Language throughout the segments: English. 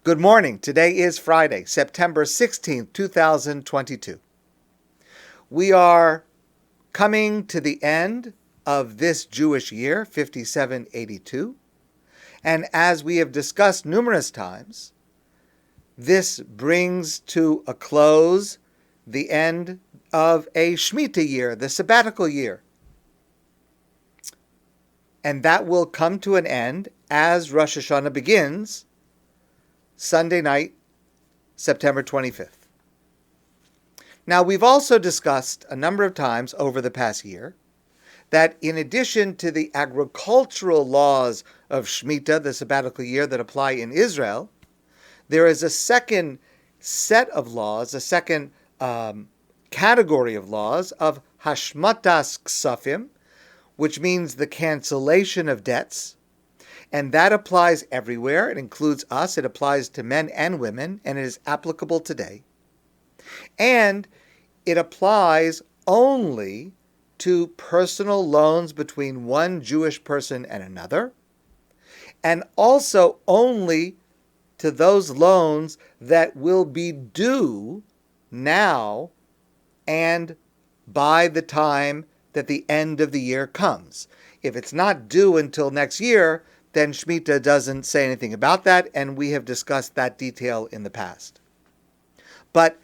Good morning. Today is Friday, September 16th, 2022. We are coming to the end of this Jewish year, 5782. And as we have discussed numerous times, this brings to a close the end of a Shmita year, the Sabbatical Year. And that will come to an end as Rosh Hashanah begins Sunday night, September 25th. Now, we've also discussed a number of times over the past year that in addition to the agricultural laws of Shmita, the sabbatical year that apply in Israel, there is a second set of laws, a second category of laws of Hashmatas Ksafim, which means the cancellation of debts. And that applies everywhere. It includes us. It applies to men and women, and it is applicable today. And it applies only to personal loans between one Jewish person and another, and also only to those loans that will be due now and by the time that the end of the year comes. If it's not due until next year, then Shmita doesn't say anything about that, and we have discussed that detail in the past. But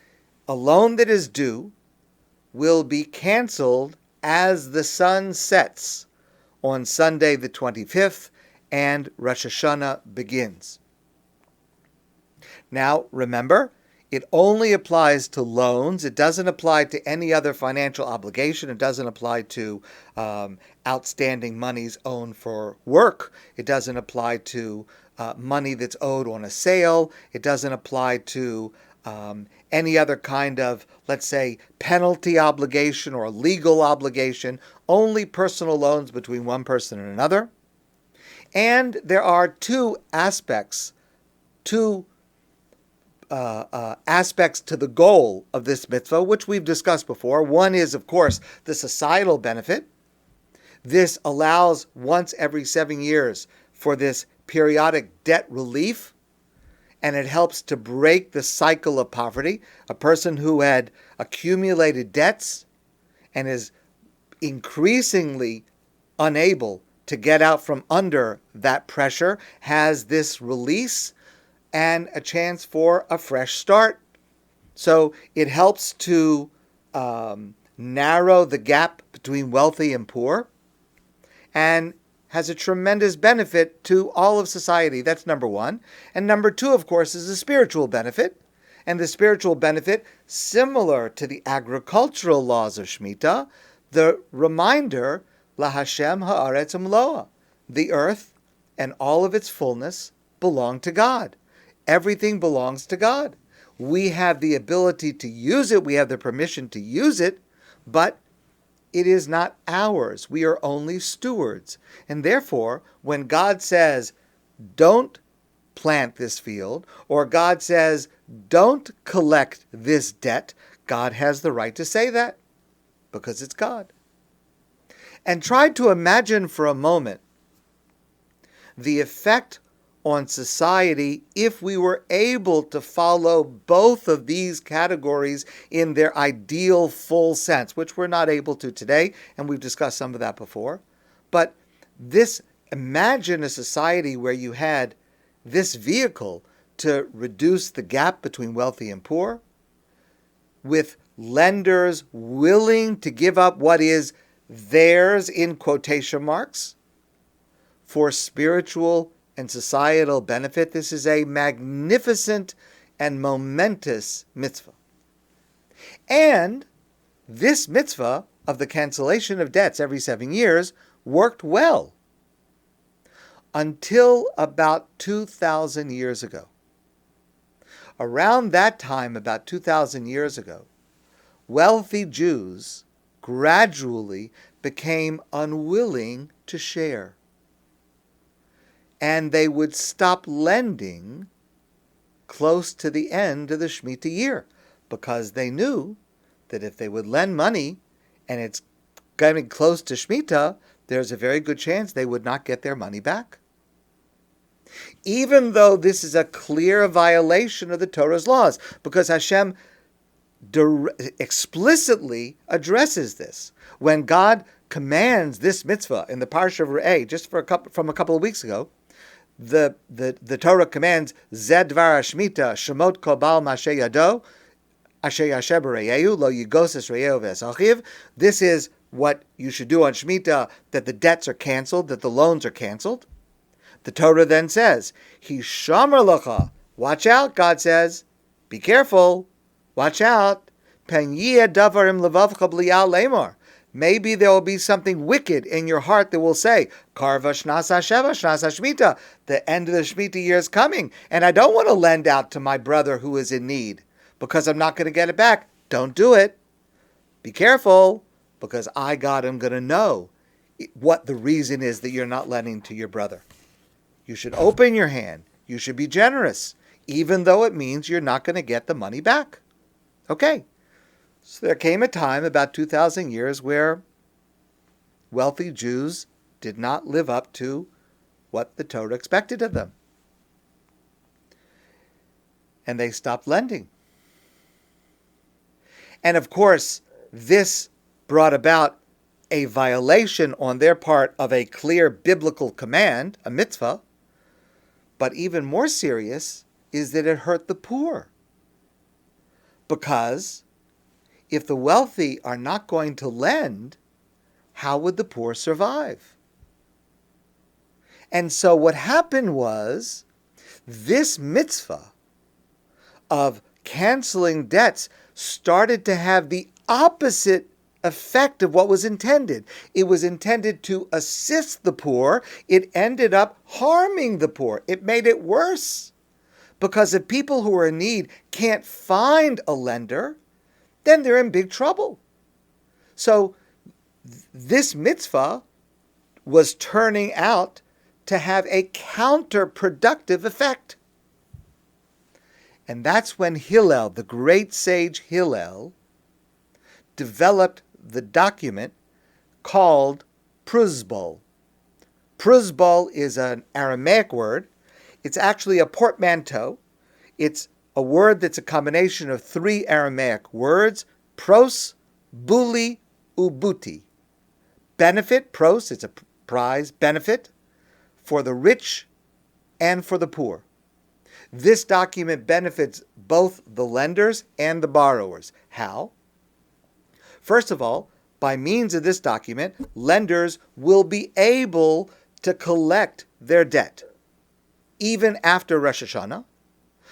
a loan that is due will be canceled as the sun sets on Sunday the 25th and Rosh Hashanah begins. Now, remember, it only applies to loans. It doesn't apply to any other financial obligation. It doesn't apply to outstanding monies owed for work. It doesn't apply to money that's owed on a sale. It doesn't apply to any other kind of, let's say, penalty obligation or legal obligation. Only personal loans between one person and another. And there are two aspects to the goal of this mitzvah, which we've discussed before. One is, of course, the societal benefit. This allows once every 7 years for this periodic debt relief, and it helps to break the cycle of poverty. A person who had accumulated debts and is increasingly unable to get out from under that pressure has this release and a chance for a fresh start. So it helps to narrow the gap between wealthy and poor and has a tremendous benefit to all of society. That's number one. And number two, of course, is the spiritual benefit. And the spiritual benefit, similar to the agricultural laws of Shmita, the reminder, La Hashem ha'aretz umloa, the earth and all of its fullness belong to God. Everything belongs to God. We have the ability to use it. We have the permission to use it, but it is not ours. We are only stewards. And therefore, when God says, don't plant this field, or God says, don't collect this debt, God has the right to say that because it's God. And try to imagine for a moment the effect on society if we were able to follow both of these categories in their ideal full sense, which we're not able to today, and we've discussed some of that before. But imagine a society where you had this vehicle to reduce the gap between wealthy and poor, with lenders willing to give up what is theirs in quotation marks for spiritual and societal benefit. This is a magnificent and momentous mitzvah. And this mitzvah of the cancellation of debts every 7 years worked well until about 2,000 years ago. Around that time, about 2,000 years ago, wealthy Jews gradually became unwilling to share. And they would stop lending close to the end of the Shmita year because they knew that if they would lend money and it's getting close to Shmita, there's a very good chance they would not get their money back. even though this is a clear violation of the Torah's laws, because Hashem explicitly addresses this. When God commands this mitzvah in the Parsha of Re'eh, just from a couple of weeks ago, the Torah commands Zed Dvar Shmita Shemot Kol Baal Mashe Yado Asher Yasher B'Re'ehu Lo Yigoses Re'ehu V'Esachiv. This is what you should do on Shmita, that the debts are canceled, that the loans are canceled. The Torah then says, Hishamar Lacha. Watch out, God says. Be careful. Watch out. Pen yeh davarim levavcha b'li'al lemar. Maybe there will be something wicked in your heart that will say, Karva Shnasa Sheva Shnasa Shmita. The end of the Shmita year is coming, and I don't want to lend out to my brother who is in need because I'm not going to get it back. Don't do it. Be careful, because I, God, am going to know what the reason is that you're not lending to your brother. You should open your hand. You should be generous, even though it means you're not going to get the money back. Okay. So there came a time about 2,000 years where wealthy Jews did not live up to what the Torah expected of them. And they stopped lending. And of course, this brought about a violation on their part of a clear biblical command, a mitzvah. But even more serious is that it hurt the poor. Because if the wealthy are not going to lend, how would the poor survive? And so what happened was, this mitzvah of canceling debts started to have the opposite effect of what was intended. It was intended to assist the poor. It ended up harming the poor. It made it worse. Because if people who are in need can't find a lender, then they're in big trouble. So this mitzvah was turning out to have a counterproductive effect. And that's when Hillel, the great sage Hillel, developed the document called Pruzbul. Pruzbul is an Aramaic word. It's actually a portmanteau. It's a word that's a combination of three Aramaic words, pros, buli, ubuti. Benefit, pros, it's a prize, benefit, for the rich and for the poor. This document benefits both the lenders and the borrowers. How? First of all, by means of this document, lenders will be able to collect their debt, even after Rosh Hashanah.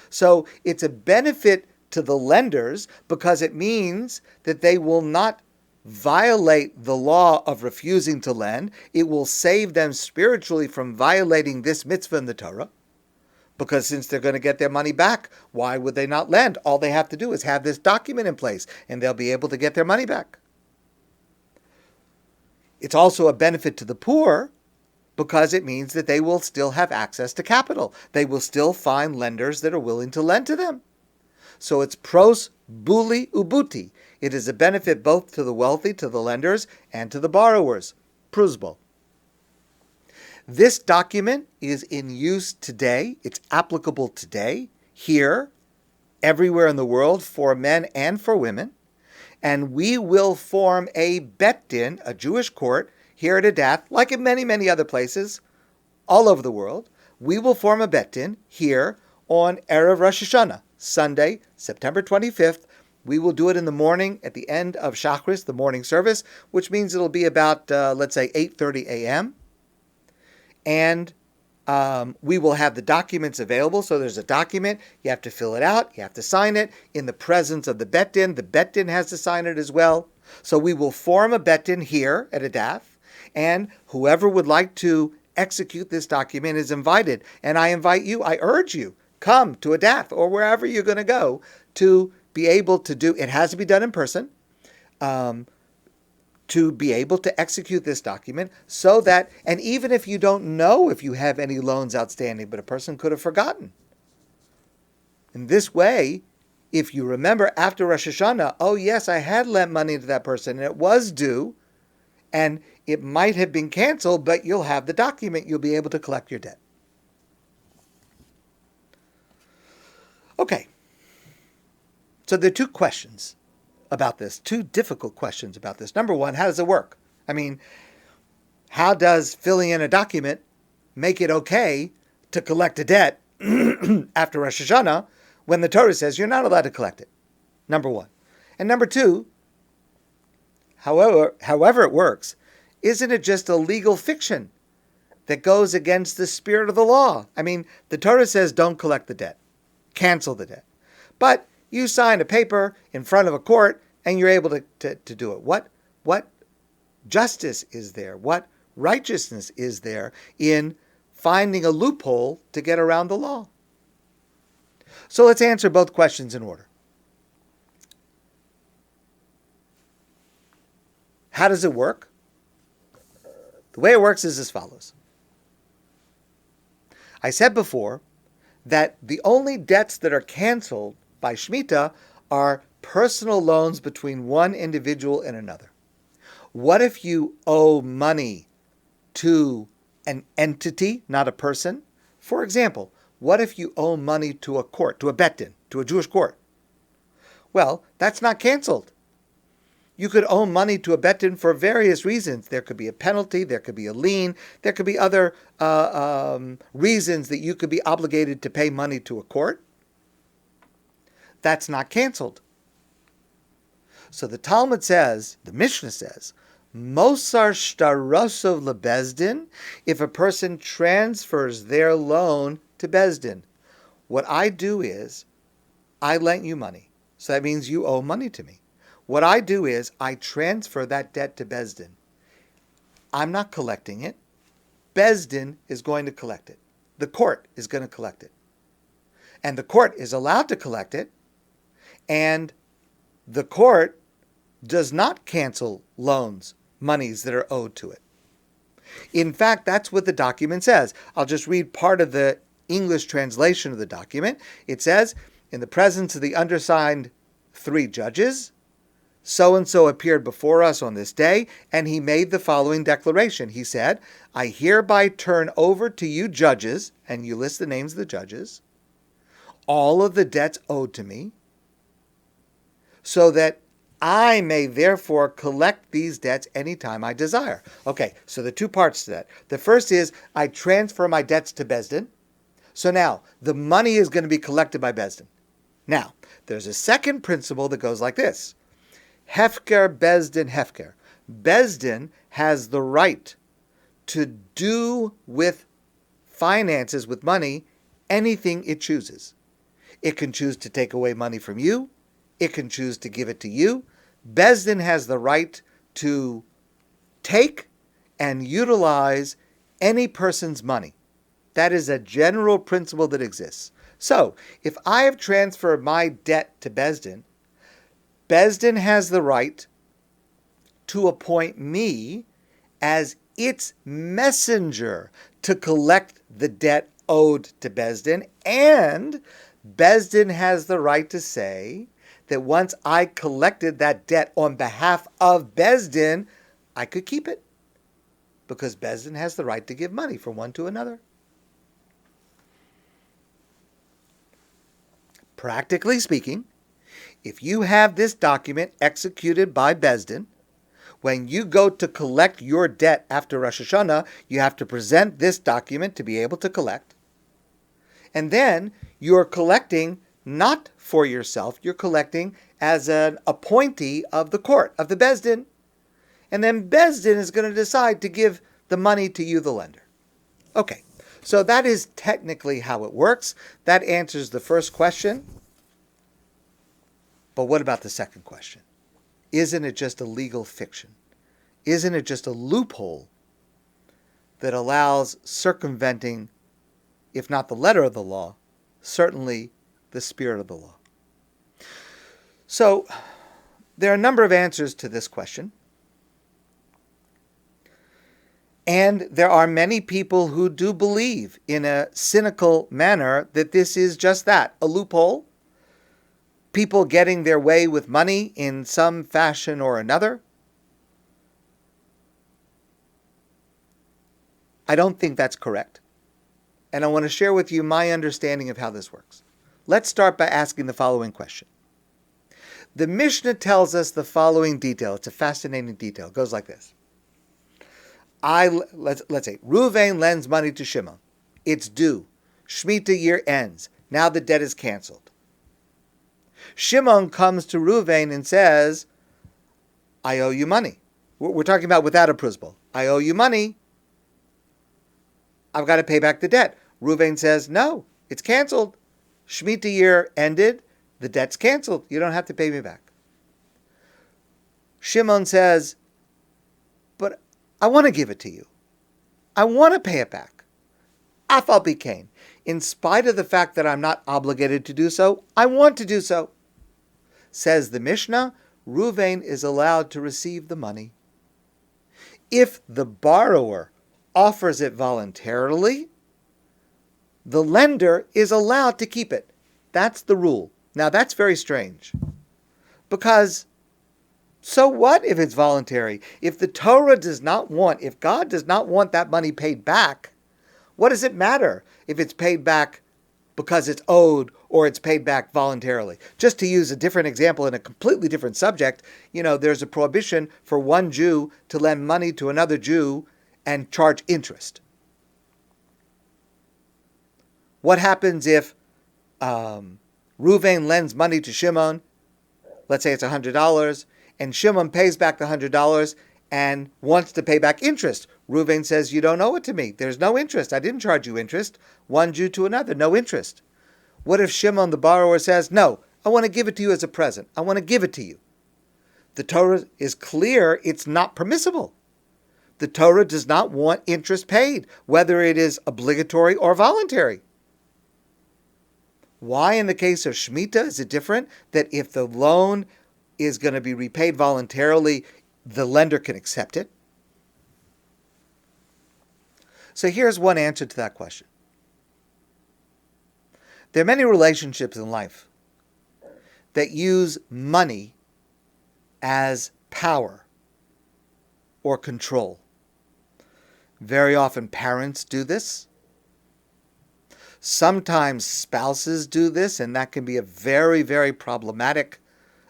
So it's a benefit to the lenders because it means that they will not violate the law of refusing to lend. It will save them spiritually from violating this mitzvah in the Torah. Because since they're going to get their money back, why would they not lend? All they have to do is have this document in place and they'll be able to get their money back. It's also a benefit to the poor because it means that they will still have access to capital. They will still find lenders that are willing to lend to them. So it's pros, buli, ubuti. It is a benefit both to the wealthy, to the lenders, and to the borrowers. Pruzbul. This document is in use today. It's applicable today, here, everywhere in the world, for men and for women. And we will form a bet din, a Jewish court, here at ADATH, like in many, many other places all over the world. We will form a bet din here on Erev Rosh Hashanah, Sunday, September 25th. We will do it in the morning at the end of Shachris, the morning service, which means it'll be about, let's say, 8:30 a.m. And we will have the documents available. So there's a document. You have to fill it out. You have to sign it in the presence of the bet din. The bet din has to sign it as well. So we will form a bet din here at ADATH. And whoever would like to execute this document is invited. And I invite you, I urge you, come to ADATH or wherever you're going to go to be able to do, it has to be done in person, to be able to execute this document so that, and even if you don't know if you have any loans outstanding, but a person could have forgotten. In this way, if you remember after Rosh Hashanah, oh yes, I had lent money to that person and it was due, and it might have been canceled, but you'll have the document. You'll be able to collect your debt. Okay, so there are two questions about this, two difficult questions about this. Number one, how does it work? I mean, how does filling in a document make it okay to collect a debt after Rosh Hashanah when the Torah says you're not allowed to collect it? Number one. And number two, however it works, isn't it just a legal fiction that goes against the spirit of the law? I mean, the Torah says don't collect the debt, cancel the debt. But you sign a paper in front of a court and you're able to do it. What justice is there? What righteousness is there in finding a loophole to get around the law? So let's answer both questions in order. How does it work? The way it works is as follows. I said before that the only debts that are canceled by Shmita are personal loans between one individual and another. What if you owe money to an entity, not a person? For example, what if you owe money to a court, to a bet din, to a Jewish court? Well, that's not canceled. You could owe money to a bet din for various reasons. There could be a penalty, there could be a lien, there could be other reasons that you could be obligated to pay money to a court. That's not canceled. So the Talmud says, the Mishnah says, Mosar shtarosov lebezdin, if a person transfers their loan to bezdin. What I do is, I lent you money. So that means you owe money to me. What I do is, I transfer that debt to bezdin. I'm not collecting it. Bezdin is going to collect it. The court is going to collect it. And the court is allowed to collect it. And the court does not cancel loans, monies that are owed to it. In fact, that's what the document says. I'll just read part of the English translation of the document. It says, in the presence of the undersigned 3 judges, so-and-so appeared before us on this day, and he made the following declaration. He said, I hereby turn over to you judges, and you list the names of the judges, all of the debts owed to me, so that I may therefore collect these debts anytime I desire. Okay, so the 2 parts to that. The first is, I transfer my debts to bezdin. So now, the money is going to be collected by bezdin. Now, there's a second principle that goes like this. Hefker, bezdin, hefker. Bezdin has the right to do with finances, with money, anything it chooses. It can choose to take away money from you. It can choose to give it to you. Bezdin has the right to take and utilize any person's money. That is a general principle that exists. So, if I have transferred my debt to Bezdin, Bezdin has the right to appoint me as its messenger to collect the debt owed to Bezdin, and Bezdin has the right to say that once I collected that debt on behalf of Bezdin, I could keep it, because Bezdin has the right to give money from one to another. Practically speaking, if you have this document executed by Bezdin, when you go to collect your debt after Rosh Hashanah, you have to present this document to be able to collect. And then you're collecting not for yourself, you're collecting as an appointee of the court, of the Bezdin. And then Bezdin is going to decide to give the money to you, the lender. Okay, so that is technically how it works. That answers the first question. But what about the second question? Isn't it just a legal fiction? Isn't it just a loophole that allows circumventing, if not the letter of the law, certainly the spirit of the law? So, there are a number of answers to this question. And there are many people who do believe in a cynical manner that this is just that, a loophole. People getting their way with money in some fashion or another. I don't think that's correct. And I want to share with you my understanding of how this works. Let's start by asking the following question. The Mishnah tells us the following detail. It's a fascinating detail. It goes like this. Let's say Reuven lends money to Shimon. It's due. Shmita year ends. Now the debt is canceled. Shimon comes to Reuven and says, I owe you money. We're talking about without a Pruzbul. I owe you money. I've got to pay back the debt. Reuven says, no, it's canceled. Shmita year ended. The debt's canceled. You don't have to pay me back. Shimon says, but I want to give it to you. I want to pay it back. Afal bikain. In spite of the fact that I'm not obligated to do so, I want to do so. Says the Mishnah, Reuven is allowed to receive the money. If the borrower offers it voluntarily, the lender is allowed to keep it. That's the rule. Now that's very strange. Because so what if it's voluntary? If the Torah does not want, if God does not want that money paid back, what does it matter if it's paid back because it's owed or it's paid back voluntarily? Just to use a different example in a completely different subject, there's a prohibition for one Jew to lend money to another Jew and charge interest. What happens if Reuven lends money to Shimon, let's say it's $100, and Shimon pays back the $100 and wants to pay back interest? Reuven says, you don't owe it to me. There's no interest. I didn't charge you interest. One Jew to another, no interest. What if Shimon, the borrower, says, no, I want to give it to you as a present. I want to give it to you. The Torah is clear it's not permissible. The Torah does not want interest paid, whether it is obligatory or voluntary. Why in the case of Shmita is it different? That if the loan is going to be repaid voluntarily, the lender can accept it? So here's one answer to that question. There are many relationships in life that use money as power or control. Very often parents do this. Sometimes spouses do this, and that can be a very, very problematic,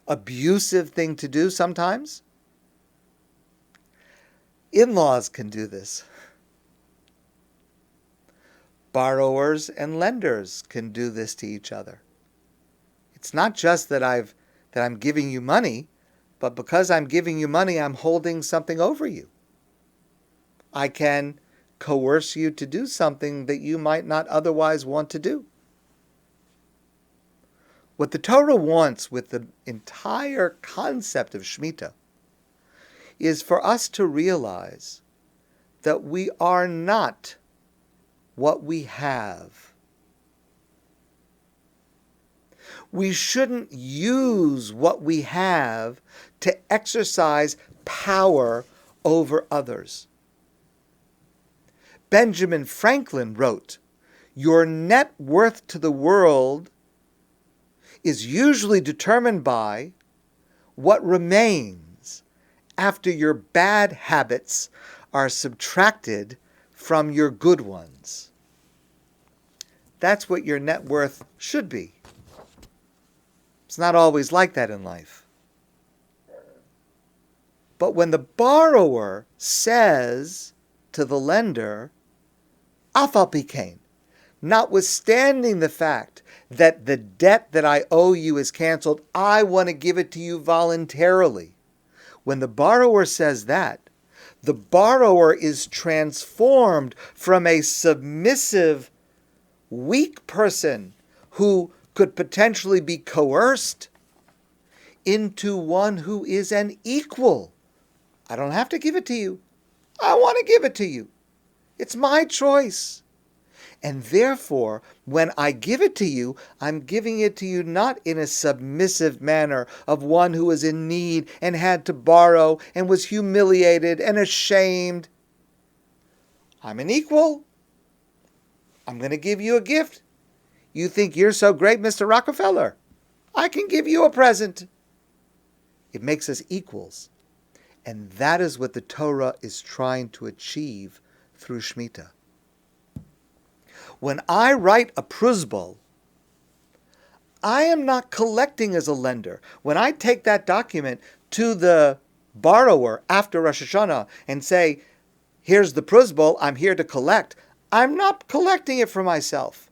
abusive thing to do sometimes. In-laws can do this. Borrowers and lenders can do this to each other. It's not just that I'm giving you money, but because I'm giving you money, I'm holding something over you. I can coerce you to do something that you might not otherwise want to do. What the Torah wants with the entire concept of Shmita is for us to realize that we are not what we have. We shouldn't use what we have to exercise power over others. Benjamin Franklin wrote, your net worth to the world is usually determined by what remains after your bad habits are subtracted from your good ones. That's what your net worth should be. It's not always like that in life. But when the borrower says to the lender, Afal bikain, notwithstanding the fact that the debt that I owe you is canceled, I want to give it to you voluntarily. When the borrower says that, the borrower is transformed from a submissive, weak person who could potentially be coerced into one who is an equal. I don't have to give it to you. I want to give it to you. It's my choice. And therefore, when I give it to you, I'm giving it to you not in a submissive manner of one who was in need and had to borrow and was humiliated and ashamed. I'm an equal. I'm going to give you a gift. You think you're so great, Mr. Rockefeller? I can give you a present. It makes us equals. And that is what the Torah is trying to achieve through Shmita. When I write a Pruzbul, I am not collecting as a lender. When I take that document to the borrower after Rosh Hashanah and say, here's the Pruzbul, I'm here to collect, I'm not collecting it for myself.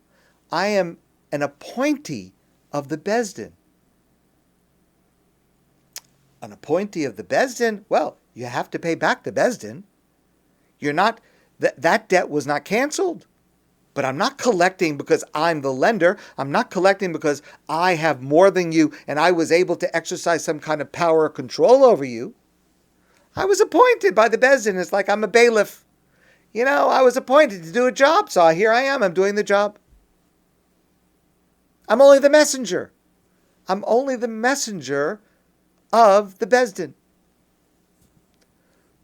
I am an appointee of the Beis Din. An appointee of the Beis Din, well, you have to pay back the Beis Din. You're not, that debt was not canceled. But I'm not collecting because I'm the lender. I'm not collecting because I have more than you and I was able to exercise some kind of power or control over you. I was appointed by the Beis Din. It's like I'm a bailiff. I was appointed to do a job, so here I am. I'm doing the job. I'm only the messenger. I'm only the messenger of the Beis Din.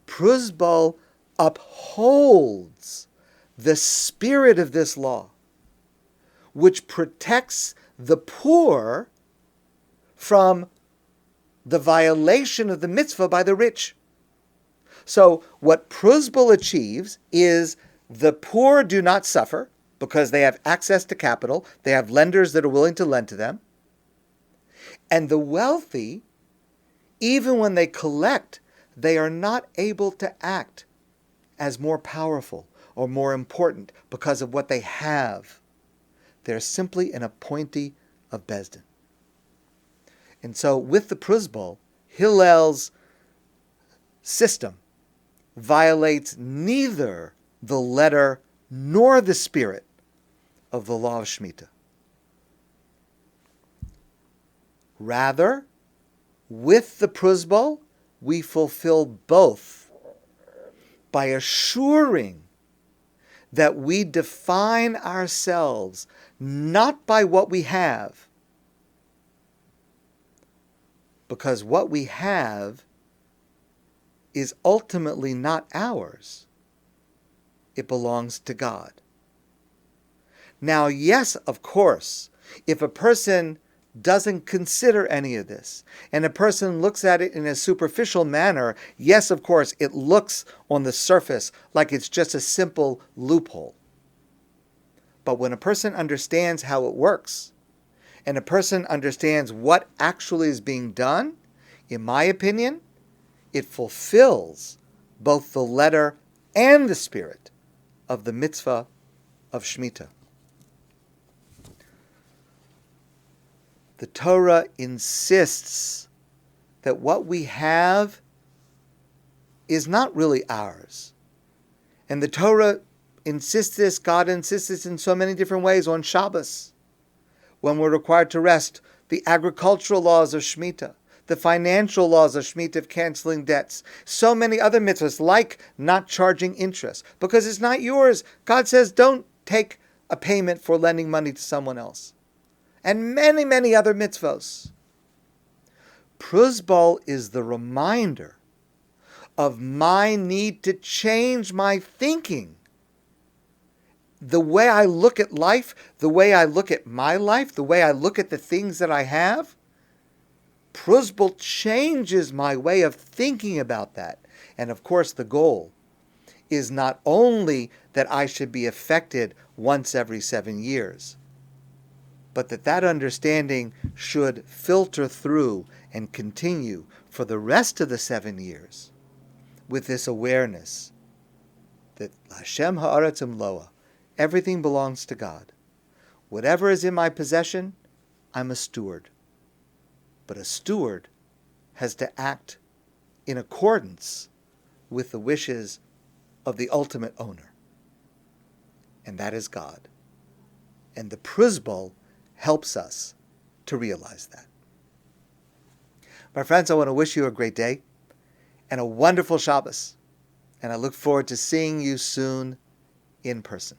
Pruzbul upholds the spirit of this law, which protects the poor from the violation of the mitzvah by the rich. So what Pruzbul achieves is the poor do not suffer because they have access to capital, they have lenders that are willing to lend to them, and the wealthy, even when they collect, they are not able to act as more powerful or more important because of what they have. They're simply an appointee of Beis Din. And so with the Pruzbul, Hillel's system violates neither the letter nor the spirit of the law of Shmita. Rather, with the Pruzbul, we fulfill both by assuring that we define ourselves not by what we have, because what we have is ultimately not ours. It belongs to God. Now, yes, of course, if a person doesn't consider any of this, and a person looks at it in a superficial manner, yes, of course, it looks on the surface like it's just a simple loophole. But when a person understands how it works, and a person understands what actually is being done, in my opinion, it fulfills both the letter and the spirit of the mitzvah of Shmita. The Torah insists that what we have is not really ours. And the Torah insists this, God insists this in so many different ways on Shabbos, when we're required to rest, the agricultural laws of Shmita, the financial laws of Shmita of canceling debts, so many other mitzvahs like not charging interest, because it's not yours. God says don't take a payment for lending money to someone else. And many, many other mitzvos. Pruzbul is the reminder of my need to change my thinking. The way I look at life, the way I look at my life, the way I look at the things that I have, Pruzbul changes my way of thinking about that. And of course, the goal is not only that I should be affected once every 7 years, but that understanding should filter through and continue for the rest of the 7 years with this awareness that Hashem ha'aretz imloa, everything belongs to God. Whatever is in my possession, I'm a steward. But a steward has to act in accordance with the wishes of the ultimate owner, and that is God. And the Pruzbul helps us to realize that. My friends, I want to wish you a great day and a wonderful Shabbos. And I look forward to seeing you soon in person.